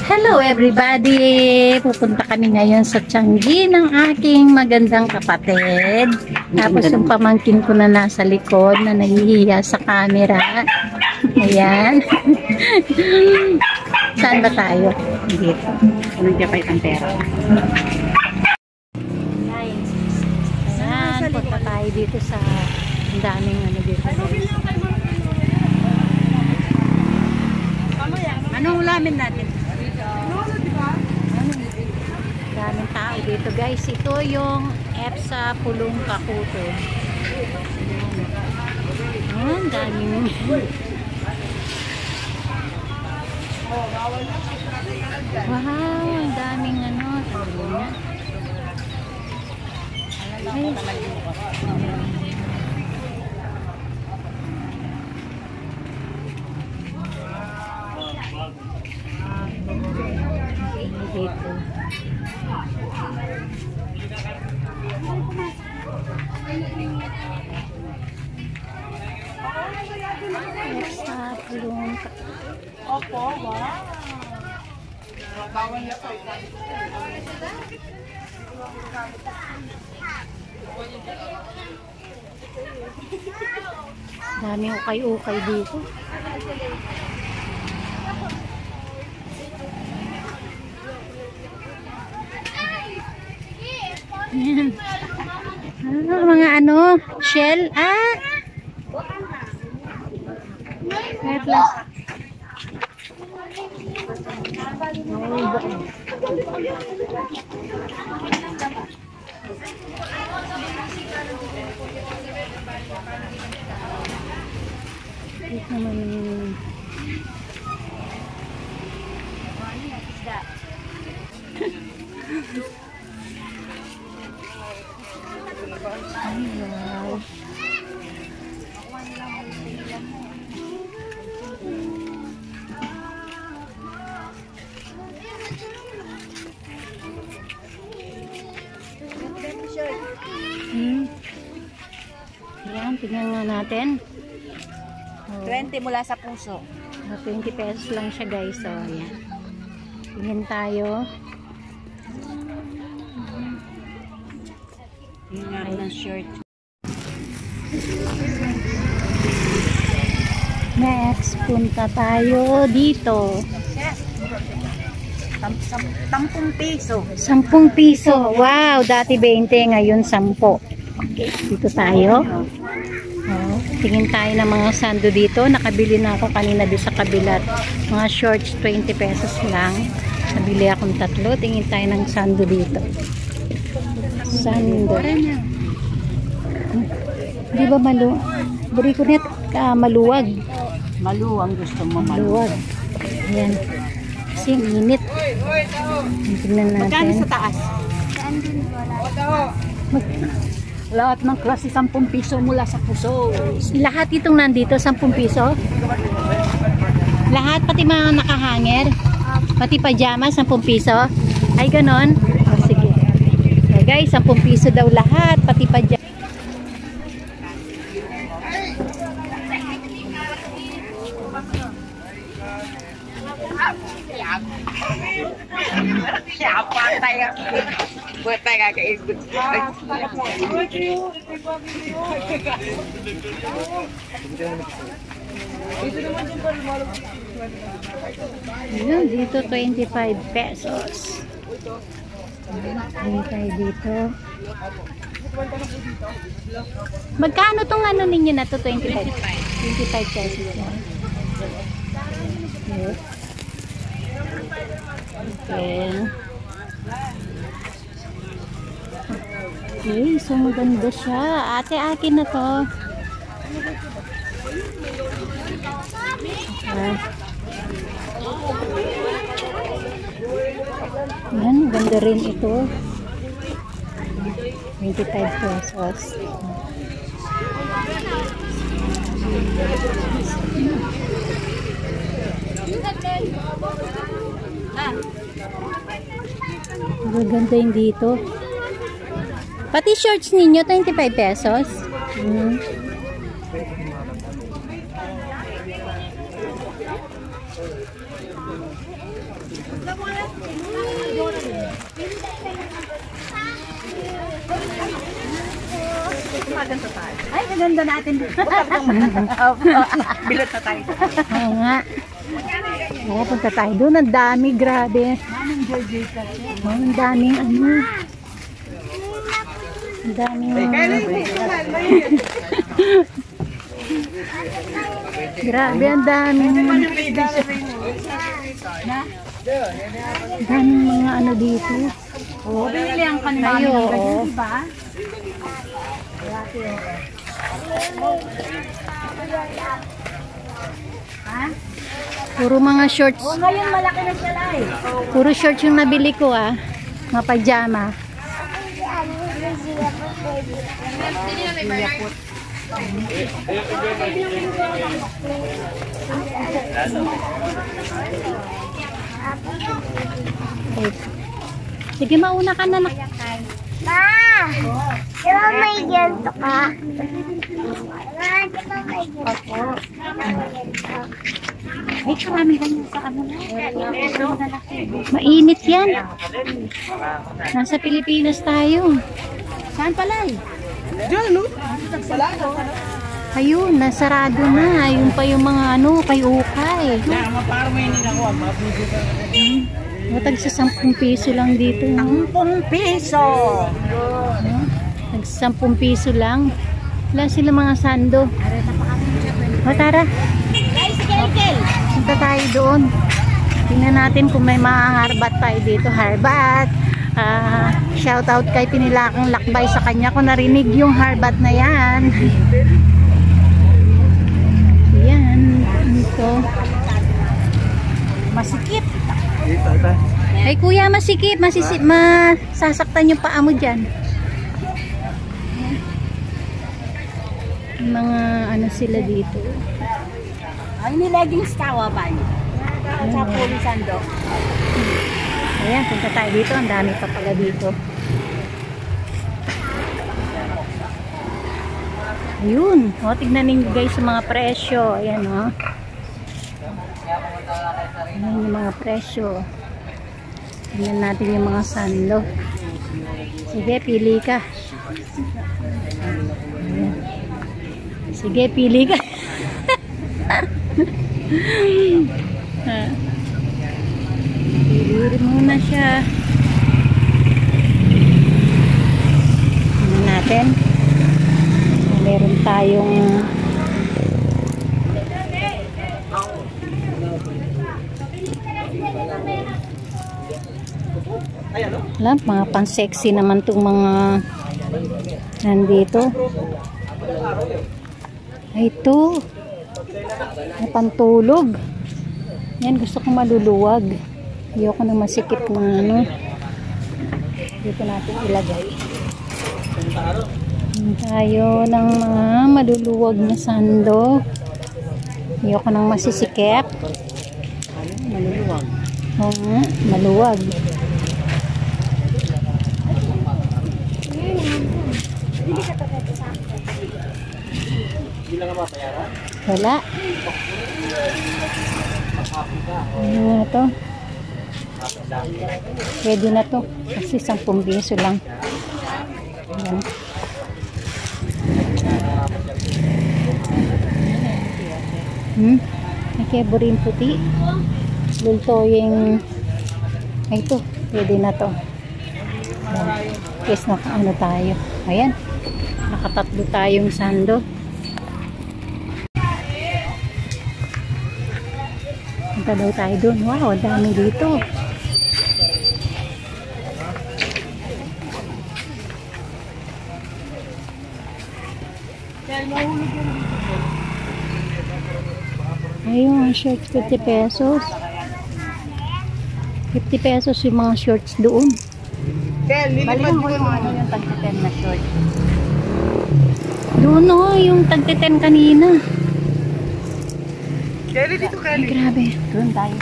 Hello everybody! Pupunta kami ngayon sa Tiangge ng aking magandang kapatid. Tapos yung pamangkin ko na nasa likod na nahihiya sa camera. Ayan. Saan ba tayo? Dito. Nandiyan kayo ng pera. Ayan, punta tayo dito sa daming ano dito. Anong ulamin natin? Daming tao dito guys. Ito yung EPSA Pulong Kakuto. Ayan, daming wow, ang daming ano. Dito. EPSA Pulong Kakuto. Opo, wow. Dami ukay-ukay dito. Ayan. Mga ano, shell. Wait lang. Dito naman. Wow. Ayan, tingnan nga natin. 20 mula sa puso. 20 pesos lang siya guys. So, ayan. Tingin tayo. Yung nga ng shirt. Next, punta tayo dito. 10 piso. 10 piso. Wow, dati 20, ngayon 10. Okay, dito tayo. Oh, tingin tayo ng mga sando dito. Nakabili na ako kanina doon sa kabilat. Mga shorts, 20 pesos lang. Nabili akong 3. Tingin tayo ng sando dito. Sando. Di ba buri ko net maluwag. Maluwag gusto mo Maluwag. Ayan. Kasi ang init. Tingnan natin. Magkano sa taas? Lahat ng klase 10 piso mula sa puso. Lahat itong nandito 10 piso? Lahat, pati mga nakahanger? Pati pajama 10 piso? Ay ganon? O sige. So guys, 10 piso daw lahat, pati pajama. Ayan, dito 25 pesos. Ayan dito. Magkano tong ano ninyo na to? 25 pesos yan. Okay. Okay, so maganda siya. Ate, akin na to. Yan, ganda rin ito. 25 pesos. Maganda yung dito. Pati shorts ninyo, 25 pesos. pinaganda natin dito. Bilat na tayo. Oo nga. Kaya punta tayo doon. Ang dami, grabe. Oh, ang daming ano. Ang daming grabe, ang daming mga ano dito. Oo, binili ang kanina Ayo, ng oo. ganyan, diba? Ha? Puro mga shorts. Oo, ngayon malaki na siya lai. Puro shorts yung nabili ko mga pajama. Okay. Sige, mauna ka na. Ma! Di ba may ganito ka? Ma, di ba may ganito? Ay, karami ganyan sa ano na. Mainit yan. Nasa Pilipinas tayo. Saan pala eh? Ayun, nasarado na. Ayun pa yung mga ano, kay Ukay. Matag sa 10 piso lang dito. 10 piso! Nag 10 piso lang. Wala sila mga sando. O tara, Guys, Kel! punta tayo doon. Tingnan natin kung may mga harbat tayo dito. Harbat. Shout out kay Pinilakang Lakbay sa kanya kung narinig yung harbat na yan. Yan. Ito. Masikip. Ay kuya, masikip. Masasaktan yung paa mo dyan. Mga ano sila dito. Ay, ni leggings kawa pa niya. Sa pulisando. Ayan, punta tayo dito. Ang dami pa pala dito. Ayun. O, tignan ninyo guys yung mga presyo. Ayan o. Ayan yung mga presyo. Tignan natin yung mga sando. Sige, pili ka. Ayan. Sige, pili ka. Pili muna siya. Tignan natin. Meron tayong alam, mga pang-sexy naman itong mga nandito. Ay, ito. May pantulog. Yan, gusto kong maluluwag. Ayoko na masikip na ano. Dito natin ilagay. Tayo ng mga maluluwag na sando. Ayoko nang masisikip. Maluluwag. Oo, maluwag. Wala. Ano na to? Pwede na to. Kasi 10 piso lang. Ayan. May kebo rin puti. Lultoying. Ay, ito. Pwede na to. Ayan. Yes, ano tayo. Ayan. Nakatatlo tayong sando. Punta daw tayo doon. Wow, ang dami dito. Ayun, shorts 50 pesos. 50 pesos yung mga shorts doon. Balikan ko yung ano yung tag-10 na shorts. Doon o, yung tag-10 kanina. Kelly, dito Ay, grabe. Doon tayo.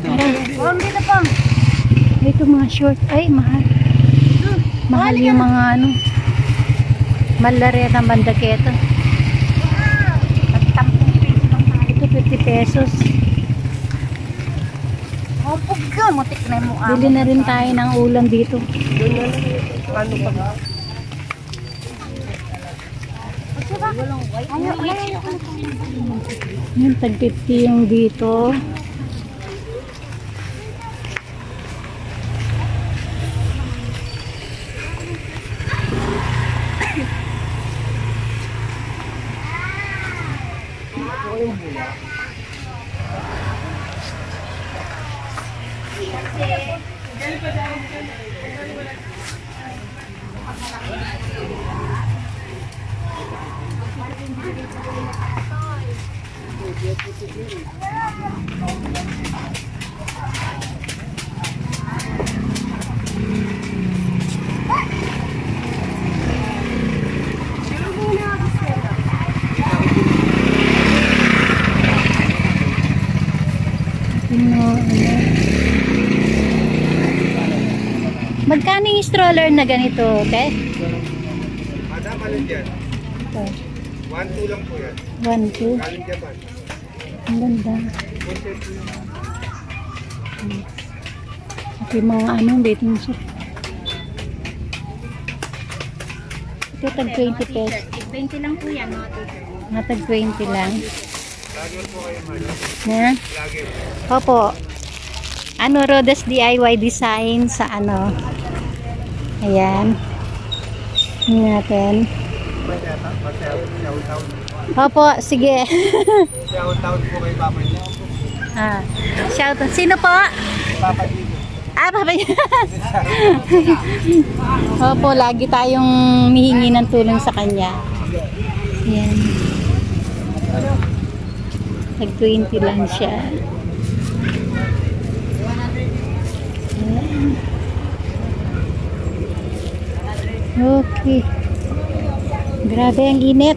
Tara. Huwag dito pang. Ito mga short. Ay, mahal. Mahal yung mga ano. Malaret ang bandaketa. Ito 50 pesos. Hopog ka, mutik na mo. Bili na rin tayo ng ulam dito. Ano pa ba? Yung tag 50 yung dito. Magkano yung stroller na ganito, te? Madam, alin dyan? Ito. 1-2 lang po yan. 1, 2. Galing Japan. Ang ganda. At yung mga bathing suit. Ito tag 20 pesos. 20 lang po yan, mga teacher. Tag 20 lang. Lagi po kayo, madam. Na? Lagi. Opo. Rodas DIY design sa Ayan. Tingnan natin. Opo, sige. Shout-out po kay Papa niyo. Shout out. Sino po? Papa niyo. Papa niyo. Opo, lagi tayong mihingi ng tulong sa kanya. Ayan. Tag 20 lang siya. Okay. Grabe ang init.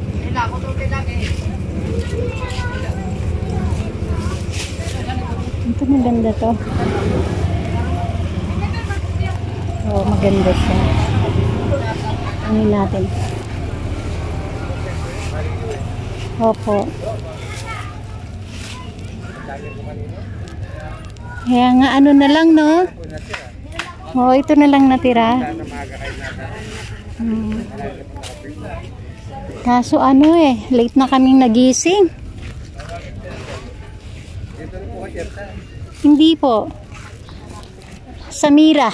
Ito maganda to. Oh, maganda siya. Ano natin? Opo. Kaya nga na lang, no? Oh, ito na lang natira. Kaso late na kaming nagising. Hindi po. Samira.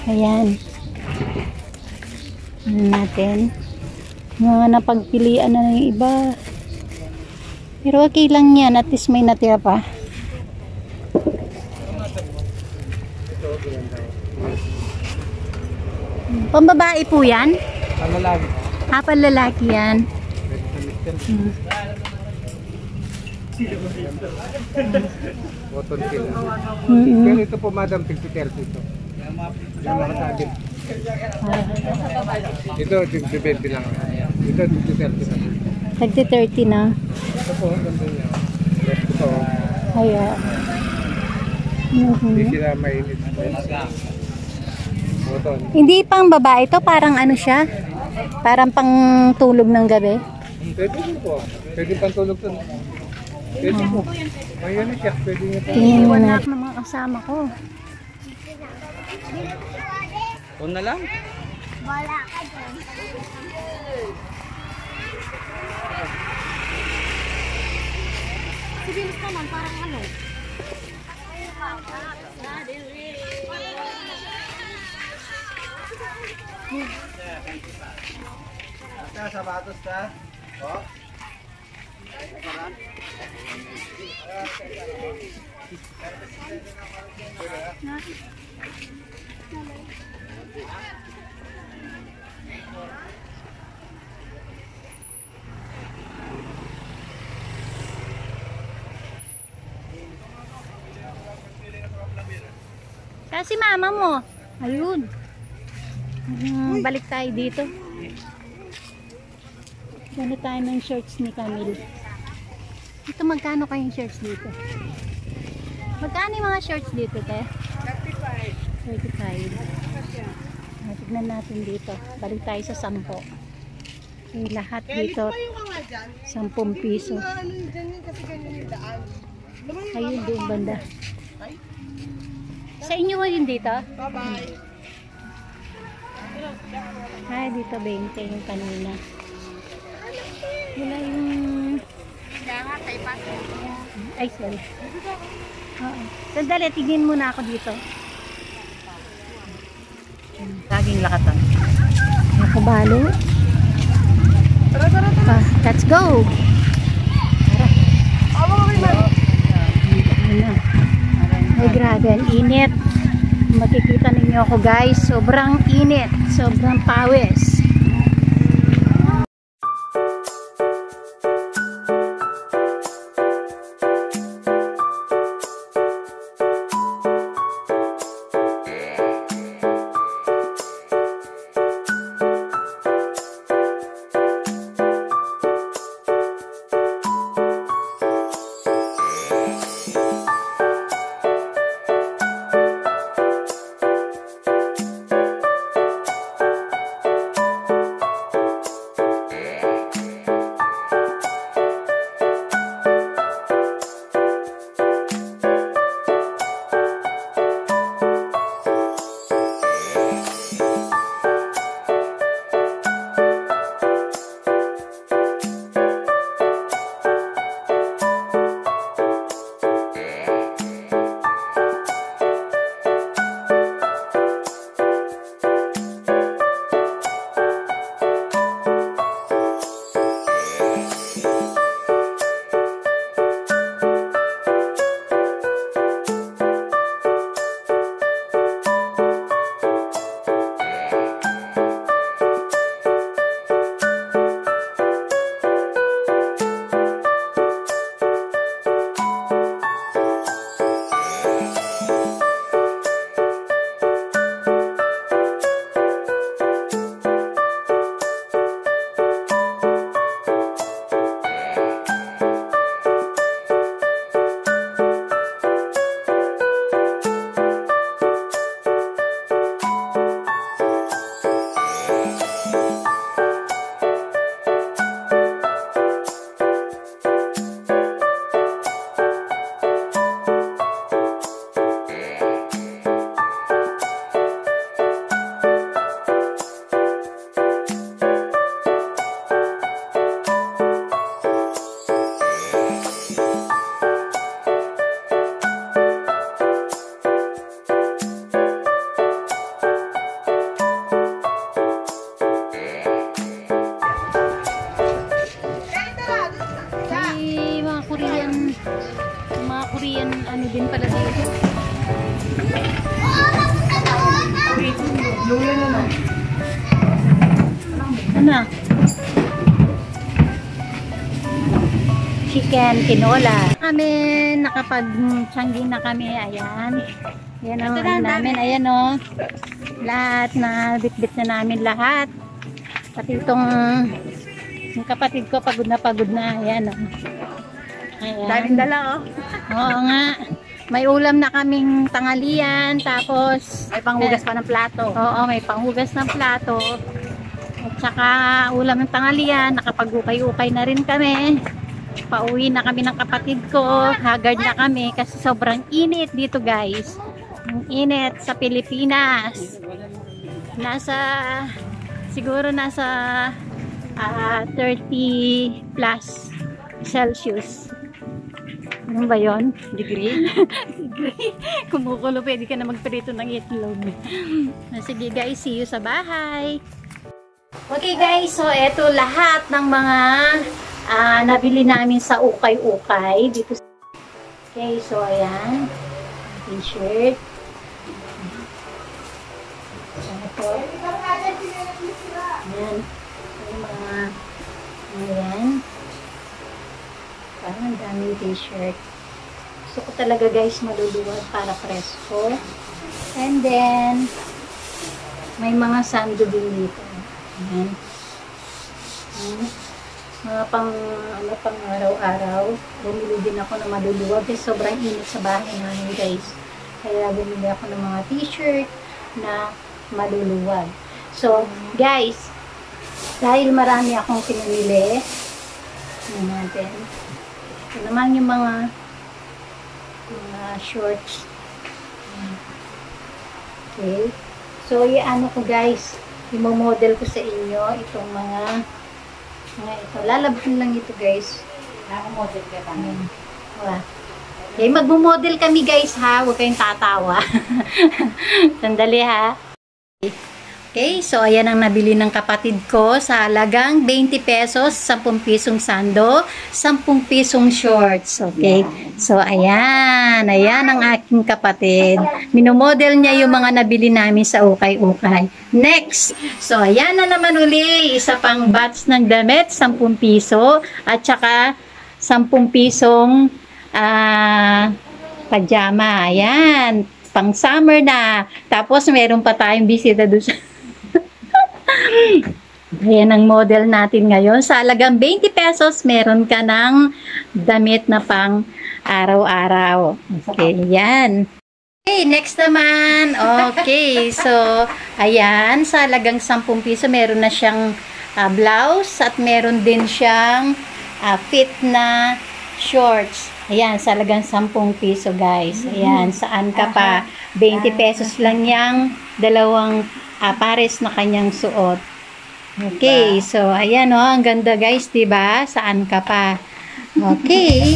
Ayan. Ano natin? Mga napagpilian na ng iba. Pero okay lang yan. At least may natira pa. Pambabae po yan? Panlalagi. Panlalaki yan. Cotton sila. Mm-hmm. Pero ito po, madam, 50-30 ito. Yung nakasabit. Ito, 50-20 lang. Ito, 50-30 lang. Tagti 30 na. Ito po, ganda niya. Ito, Kaya. hindi sila mainit. Cotton. Hindi pang babae to, parang siya? Parang pang tulog ng gabi. Pwede po. Pwede pang tulog to. Pwede po. Ngayon na siya. Pwede niya po. Tingnan mo natin ng mga kasama ko. Kung na lang. Wala ka dyan. Sibilis naman, parang Sapatos ka? Oh. Kasi mama mo. Ayun. Balik tayo dito. Gano tayo ng shorts ni Camille. Ito, magkano kayong shorts dito? Magkano yung mga shorts dito, te? 35. 35. Tignan natin dito. Balik tayo sa 10. Okay, lahat dito 10 piso. Ayun doon banda. Sa inyo mo yun dito? Bye-bye. Ay, dito 20 yung kanina. Wala yung... Ay, sorry. Oo. Sandali, tignan muna ako dito. Laging lakatan. Nakabalo. Let's go! Ay, grabe, ang init. Makikita ninyo ako guys, sobrang init, sobrang pawis. Korean ano din pala dito. Ano? Chicken tinola. Amin, nakapag-tsangging na kami. Ayan. Ayan o, ano namin. Ayan o. Lahat na bitbit na namin lahat. Pati itong yung kapatid ko pagod na. Ayan o. Ayan. Daming dala oh. Oo nga. May ulam na kaming tanghalian. Tapos May panghugas pa ng plato. oo, may panghugas ng plato. At saka ulam ng tanghalian. Nakapag-ukay-ukay na rin kami. Pauwi na kami ng kapatid ko. Haggard na kami kasi sobrang init dito guys. Ang init sa Pilipinas. Siguro nasa 30 plus Celsius. Ano ba yun? Degree? Kumukulo, pwede ka na magprito ng itlog. Sige guys, see you sa bahay. Okay guys, so eto lahat ng mga nabili namin sa ukay-ukay dito. Okay, so ayan. T-shirt. Ito. Ayan. Yung mga ayan. Parang ang daming t-shirt. Gusto ko talaga guys maluluwag para presko. And then, may mga sando din dito. Ayan. Ayan. Mga pang araw-araw. Bumili din ako ng maluluwag kasi sobrang init sa bahay namin guys. Kaya bumili ako ng mga t-shirt na maluluwag. So, guys, dahil marami akong pinamili, natin. Ito naman yung mga shorts. Okay. So, i-ano ko guys, i-model ko sa inyo itong mga Ito, lalabhan lang ito guys. Model ka kami. Okay, magmo-model kami guys ha. Huwag kayong tatawa. Sandali ha. Okay, so ayan ang nabili ng kapatid ko sa halagang 20 pesos, 10 pisong sando, 10 pisong shorts. Okay, so ayan ang aking kapatid. Minomodel niya yung mga nabili namin sa ukay-ukay. Next, so ayan na naman uli, isa pang batch ng damit, 10 piso, at saka 10 pisong pajama. Ayan, pang summer na. Tapos meron pa tayong bisita doon sa ayan ang model natin ngayon. Sa halagang 20 pesos, meron ka ng damit na pang araw-araw. Okay, yan. Okay, next naman. Okay, so, ayan, sa halagang 10 piso, meron na siyang blouse at meron din siyang fit na shorts. Ayan, sa halagang 10 piso, guys. Ayan, saan ka pa? 20 pesos lang yang dalawang pares na kanyang suot. Okay, so ayan ang ganda guys, 'di ba? Saan ka pa? Okay.